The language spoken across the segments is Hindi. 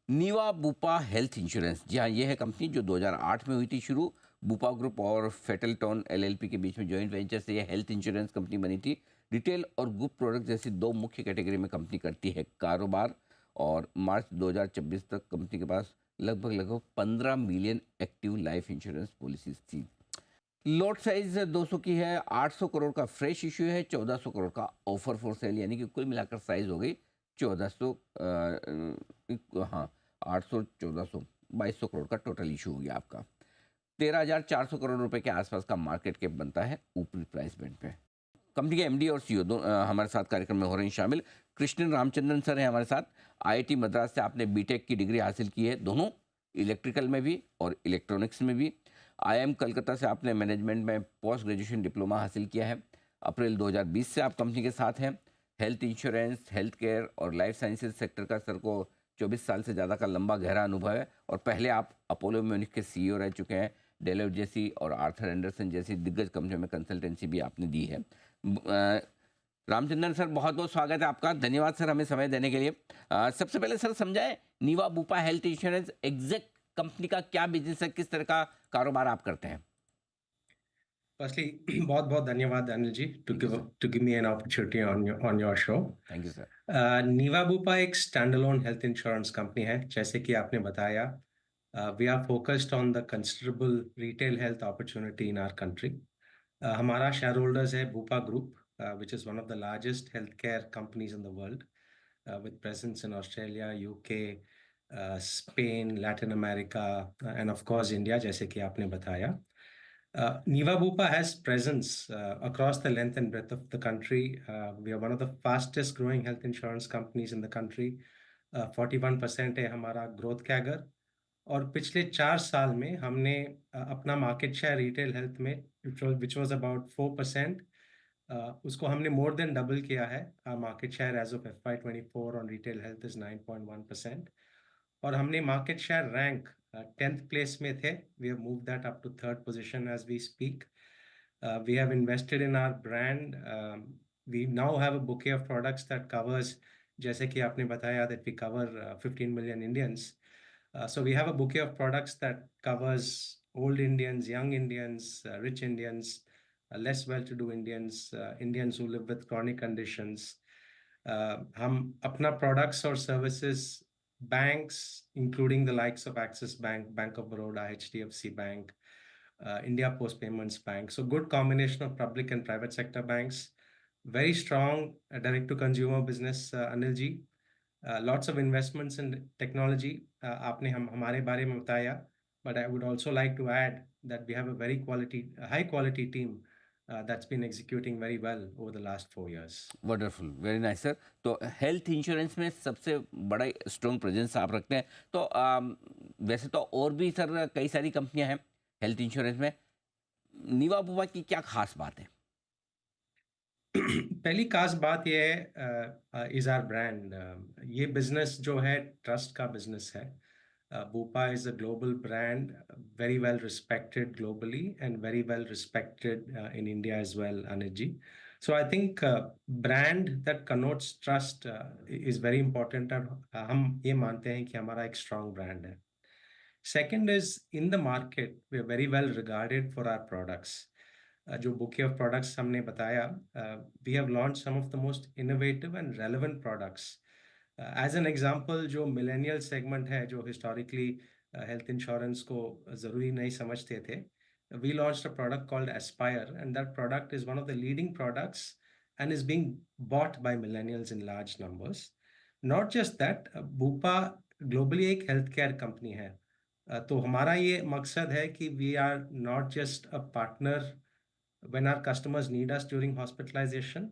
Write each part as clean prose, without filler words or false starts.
नीवा बुपा हेल्थ इंश्योरेंस, जी हाँ, ये है कंपनी जो 2008 में हुई थी शुरू। बुपा ग्रुप और फेटलटॉन एलएलपी के बीच में जॉइंट वेंचर से ये हेल्थ इंश्योरेंस कंपनी बनी थी। रिटेल और ग्रुप प्रोडक्ट जैसी दो मुख्य कैटेगरी में कंपनी करती है कारोबार। और मार्च 2026 तक कंपनी के पास लगभग लगभग 15 million active life insurance policies थी। लॉट साइज 200 की है। 800 करोड़ का फ्रेश इशू है, 1400 करोड़ का ऑफर फॉर सेल, यानी कि कुल मिलाकर साइज हो गई 1400। हाँ, 800 1400 2200 करोड़ का टोटल इशू हो गया आपका। 13,400 करोड़ रुपए के आसपास का मार्केट कैप बनता है ऊपरी प्राइस बैंड पे। कंपनी के एमडी और सीईओ हमारे साथ कार्यक्रम में हो रहे हैं शामिल। कृष्णन रामचंद्रन सर हैं हमारे साथ। आईआईटी मद्रास से आपने बीटेक की डिग्री हासिल की है, दोनों इलेक्ट्रिकल में भी और इलेक्ट्रॉनिक्स में भी। आईआईएम कलकत्ता से आपने मैनेजमेंट में पोस्ट ग्रेजुएशन डिप्लोमा हासिल किया है। अप्रैल 2020 से आप कंपनी के साथ हैं। हेल्थ इंश्योरेंस, हेल्थ केयर और लाइफ साइंसेज सेक्टर का सर को 24 साल से ज़्यादा का लंबा गहरा अनुभव है। और पहले आप अपोलो म्यूनिक के सीईओ रह चुके हैं। डेलोइट जैसी और आर्थर एंडरसन जैसी दिग्गज कंपनियों में कंसल्टेंसी भी आपने दी है। रामचंद्रन सर, बहुत बहुत स्वागत है आपका। धन्यवाद सर हमें समय देने के लिए। सबसे पहले सर समझाएं, Niva Bupa health insurance exact company का क्या बिजनेस है, किस तरह का कारोबार आप करते हैं? Firstly, बहुत बहुत धन्यवाद Anil ji thank you sir. to give me an opportunity on your show. Thank you sir. Niva Bupa एक स्टैंडअलोन हेल्थ इंश्योरेंस कंपनी है। जैसे कि आपने बताया, we are focused on the considerable retail health opportunity in our country. हमारा शेयर होल्डर्स है Bupa group, which is one of the largest healthcare companies in the world, with presence in Australia, UK, Spain, Latin America, and of course India, जैसे कि आपने बताया। Niva Bupa has presence across the length and breadth of the country. We are one of the fastest growing health insurance companies in the country. 41% है हमारा ग्रोथ कैगर। और पिछले 4 साल में हमने अपना मार्केट शेयर रिटेल हेल्थ में, विच वाज अबाउट 4%, उसको हमने मोर देन डबल किया है। Market share as of FY24 on retail health is 9.1%। और हमने market share rank 10th place में थे। We have move that up to third position as we speak. We have invested in our brand. We now have a bouquet of products that covers, जैसे कि आपने बताया, that we cover 15 million Indians. So we have a bouquet of products that covers old Indians, young Indians, rich Indians, less well-to-do Indians, Indians who live with chronic conditions. हम अपना products और services banks, including the likes of Axis Bank, Bank of Baroda, HDFC Bank, India Post Payments Bank. So good combination of public and private sector banks. Very strong direct-to-consumer business, Anil ji. Lots of investments in technology. आपने हमारे बारे में बताया, but I would also like to add that we have a high quality team that's been executing very well over the last 4 years. Wonderful, very nice sir. तो हेल्थ इंश्योरेंस में सबसे बड़ा स्ट्रॉन्ग प्रेजेंस आप रखते हैं। तो वैसे तो और भी सर कई सारी कंपनियां हैं हेल्थ इंश्योरेंस में। नीवा बुपा की क्या खास बात है? पहली खास बात यह है, इज आर ब्रांड। ये बिजनेस जो है ट्रस्ट का बिजनेस है। Bupa is a global brand, very well respected globally and very well respected in India as well, Anil. So I think brand that connotes trust is very important, और हम ये मानते हैं कि हमारा एक strong brand है। Second is, in the market, we are very well regarded for our products. जो bouquet of products हमने बताया, we have launched some of the most innovative and relevant products. As an example, जो millennial segment है, जो historically health insurance को ज़रूरी नहीं समझते थे, we launched a product called Aspire, and that product is one of the leading products and is being bought by millennials in large numbers. Not just that, Bupa globally एक healthcare company है। तो हमारा ये मकसद है कि we are not just a partner when our customers need us during hospitalisation,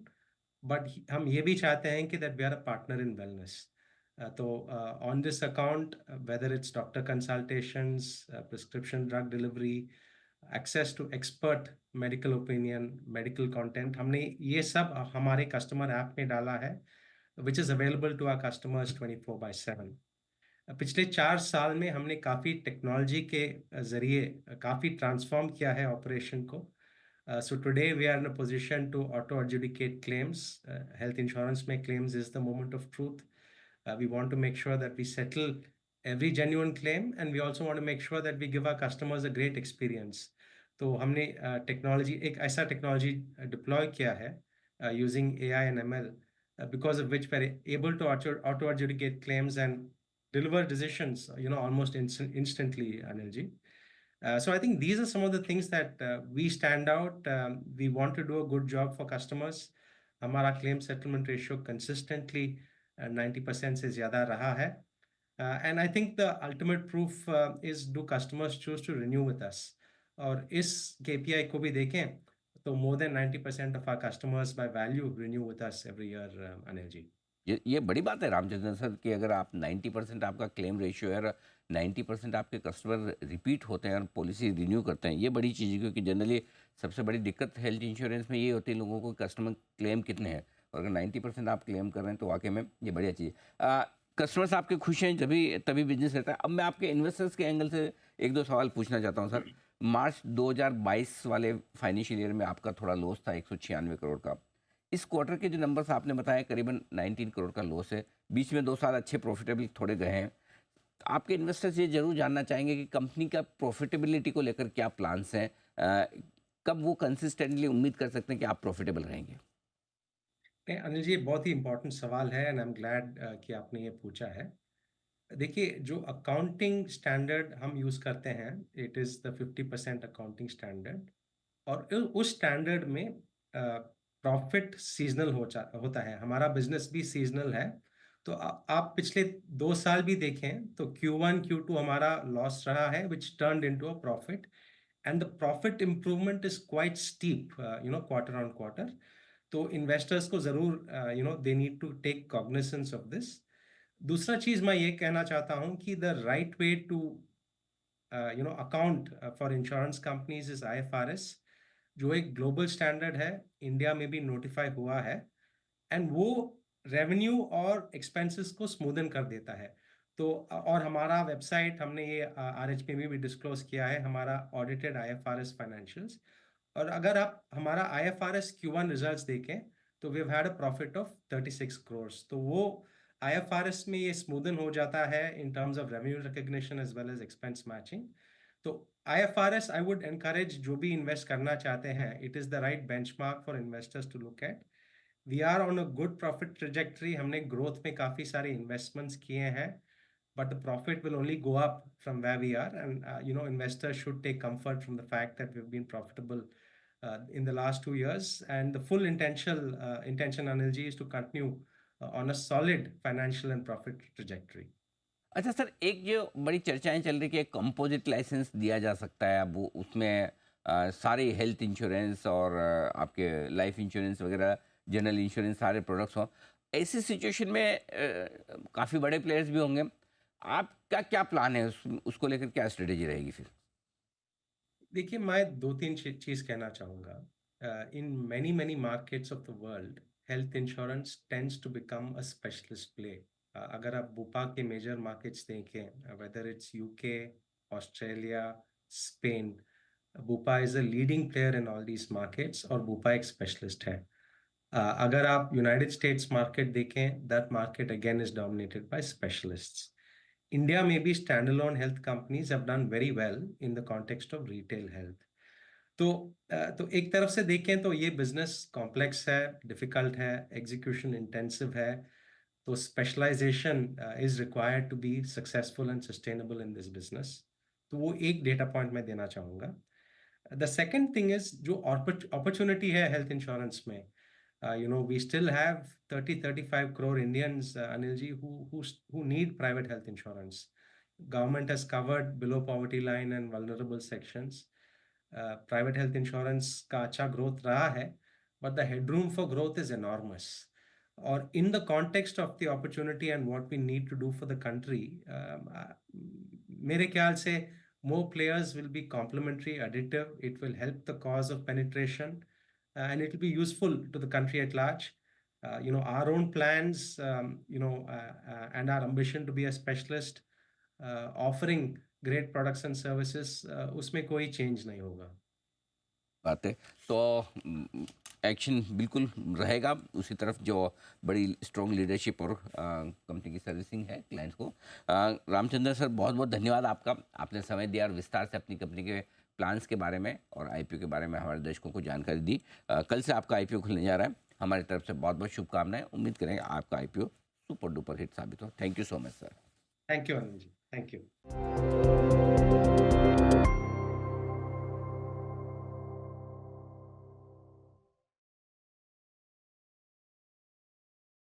but हम ये भी चाहते हैं कि that we are a partner in wellness. तो on this account, whether it's doctor consultations, prescription drug delivery, access to expert medical opinion, medical content, हमने ये सब हमारे कस्टमर ऐप में डाला है, which is available to our customers 24/7। पिछले 4 साल में हमने काफ़ी टेक्नोलॉजी के ज़रिए काफ़ी ट्रांसफॉर्म किया है ऑपरेशन को। So today we are in a position to auto adjudicate claims. Health insurance में claims is the moment of truth. We want to make sure that we settle every genuine claim, and we also want to make sure that we give our customers a great experience. तो हमने टेक्नोलॉजी एक ऐसा टेक्नोलॉजी डिप्लॉय किया है using AI and ML, because of which we're able to auto adjudicate claims and deliver decisions, almost instantly, Anilji. So I think these are some of the things that we stand out. We want to do a good job for customers. हमारा claim settlement ratio consistently 90% से ज़्यादा रहा है. And I think the ultimate proof is, do customers choose to renew with us? और इस KPI को भी देखें तो more than 90% of our customers by value renew with us every year, Anil ji. ये बड़ी बात है रामचंद्रन सर कि अगर आप 90% आपका क्लेम रेशियो है और 90% आपके कस्टमर रिपीट होते हैं और पॉलिसी रिन्यू करते हैं, ये बड़ी चीज़ है क्योंकि जनरली सबसे बड़ी दिक्कत हेल्थ इंश्योरेंस में ये होती है लोगों को कस्टमर क्लेम कितने हैं, और अगर 90% आप क्लेम कर रहे हैं तो वाकई में ये बढ़िया चीज़ है। कस्टमर्स आपके खुश हैं तभी तभी बिजनेस रहता है। अब मैं आपके इन्वेस्टर्स के एंगल से एक दो सवाल पूछना चाहता हूँ सर। मार्च 2022 वाले फाइनेंशियल ईयर में आपका थोड़ा लॉस था 196 करोड़ का। इस क्वार्टर के जो नंबर्स आपने बताए करीबन 19 करोड़ का लॉस है। बीच में 2 साल अच्छे प्रॉफिटेबल थोड़े गए हैं। आपके इन्वेस्टर्स ये ज़रूर जानना चाहेंगे कि कंपनी का प्रॉफिटेबिलिटी को लेकर क्या प्लान्स हैं? कब वो कंसिस्टेंटली उम्मीद कर सकते हैं कि आप प्रॉफिटेबल रहेंगे? नहीं, अनिल जी, ये बहुत ही इंपॉर्टेंट सवाल है एंड आई एम ग्लैड कि आपने ये पूछा है। देखिए, जो अकाउंटिंग स्टैंडर्ड हम यूज़ करते हैं, it is the 50% accounting standard, और उस स्टैंडर्ड में प्रॉफिट सीजनल होता है। हमारा बिजनेस भी सीजनल है। तो आप पिछले 2 साल भी देखें तो Q1 Q2 हमारा लॉस रहा है, which turned into a profit, and the profit improvement is quite steep, quarter on quarter. तो इन्वेस्टर्स को जरूर they need to take cognisance of this. दूसरा चीज मैं ये कहना चाहता हूं कि the right way to account for insurance companies is IFRS, जो एक ग्लोबल स्टैंडर्ड है, इंडिया में भी नोटिफाई हुआ है, एंड वो रेवेन्यू और एक्सपेंसेस को स्मूदन कर देता है। तो और हमारा वेबसाइट, हमने ये RHP में भी डिस्क्लोज किया है, हमारा ऑडिटेड IFRS फाइनेंशियल्स। और अगर आप हमारा IFRS Q1 रिजल्ट्स देखें तो we have had a profit of 36 crores. तो वो IFRS में ये स्मूदन हो जाता है in terms of revenue recognition as well as expense matching. तो IFRS आई वुड एनकरेज, जो भी इन्वेस्ट करना चाहते हैं, it is the right benchmark for investors to look at. We are on a good profit trajectory. हमने ग्रोथ में काफ़ी सारे इन्वेस्टमेंट्स किए हैं, but the profit will only go up from where we are. And investors should take comfort from the fact that we've been profitable in the last 2 years, and the full intention, Anilji, is to continue on a solid financial and profit trajectory. अच्छा सर, एक जो बड़ी चर्चाएं चल रही कि एक कंपोजिट लाइसेंस दिया जा सकता है, अब वो उसमें सारे हेल्थ इंश्योरेंस और आपके लाइफ इंश्योरेंस वगैरह, जनरल इंश्योरेंस, सारे प्रोडक्ट्स हों। ऐसी सिचुएशन में काफ़ी बड़े प्लेयर्स भी होंगे। आपका क्या प्लान है, उसको लेकर क्या स्ट्रेटेजी रहेगी फिर? देखिए, मैं दो तीन चीज कहना चाहूंगा। In many many markets of the world, health insurance tends to become a specialist play. अगर आप बुपा के मेजर मार्केट्स देखें, whether it's UK, Australia, Spain, Bupa is a leading player in all these markets, और बुपा एक स्पेशलिस्ट है। अगर आप यूनाइटेड स्टेट्स मार्केट देखें, that market again is dominated by specialists. India, maybe standalone health companies have done very well in the context of retail health. तो एक तरफ से देखें तो ये बिजनेस कॉम्प्लेक्स है, डिफिकल्ट है, एग्जीक्यूशन इंटेंसिव है। तो specialisation is required to be successful and sustainable in this business. तो वो एक डेटा पॉइंट मैं देना चाहूँगा। द सेकेंड थिंग इज, जो अपॉर्चुनिटी है हेल्थ इंश्योरेंस में, we still have 35 crore Indians, Anil ji, who need private health insurance. Government has covered below poverty line and vulnerable sections. Private health insurance का अच्छा growth रहा है, but the headroom for growth is enormous. Or in the context of the opportunity and what we need to do for the country, मेरे ख्याल से more players will be complementary, additive. It will help the cause of penetration, and it will be useful to the country at large. Our own plans, and our ambition to be a specialist, offering great products and services, उसमें कोई change नहीं होगा। बात है तो एक्शन बिल्कुल रहेगा उसी तरफ जो बड़ी स्ट्रॉन्ग लीडरशिप और कंपनी की सर्विसिंग है क्लाइंट्स को। रामचंद्र सर, बहुत बहुत धन्यवाद आपका, आपने समय दिया और विस्तार से अपनी कंपनी के प्लान्स के बारे में और आईपीओ के बारे में हमारे दर्शकों को जानकारी दी। कल से आपका आईपीओ खुलने जा रहा है, हमारी तरफ से बहुत बहुत शुभकामनाएं, उम्मीद करेंगे आपका आईपीओ सुपर डुपर हिट साबित हो। Thank you so much sir. Thank you Anil ji, thank you.